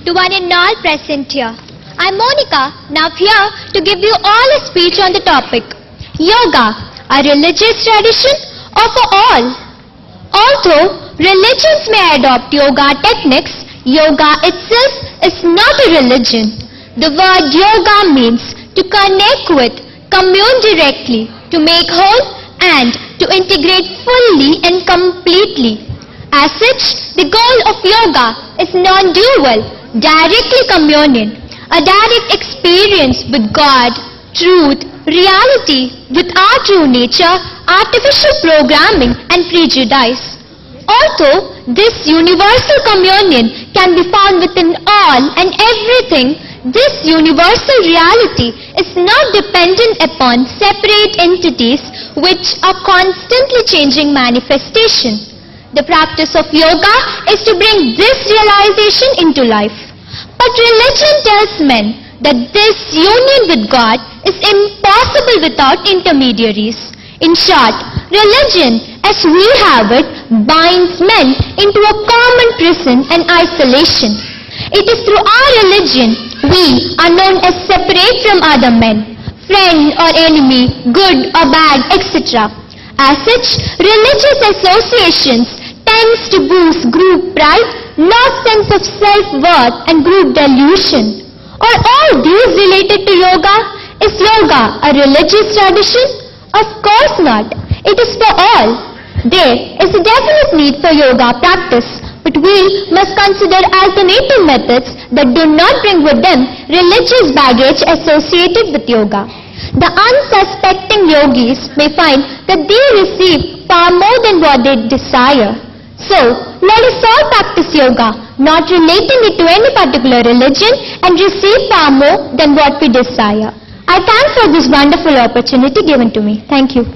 to one and all present here. I'm Monica, now here to give you all a speech on the topic, Yoga, a religious tradition or for all? Although religions may adopt yoga techniques, yoga itself is not a religion. The word yoga means to connect with, commune directly, to make whole and to integrate fully and completely. As such, the goal of yoga is non-dual, directly communion, a direct experience with God, truth, reality, with our true nature, artificial programming and prejudice. Although this universal communion can be found within all and everything, this universal reality is not dependent upon separate entities which are constantly changing manifestation. The practice of yoga is to bring this realization into life. But religion tells men that this union with God is impossible without intermediaries. In short, religion, as we have it, binds men into a common prison and isolation. It is through our religion we are known as separate from other men, friend or enemy, good or bad, etc. As such, religious associations tends to boost group pride, lost sense of self-worth and group delusion. Are all these related to yoga? Is yoga a religious tradition? Of course not. It is for all. There is a definite need for yoga practice, but we must consider alternative methods that do not bring with them religious baggage associated with yoga. The unsuspecting yogis may find that they receive far more than what they desire. So, let us all practice yoga, not relating it to any particular religion, and receive far more than what we desire. I thank for this wonderful opportunity given to me. Thank you.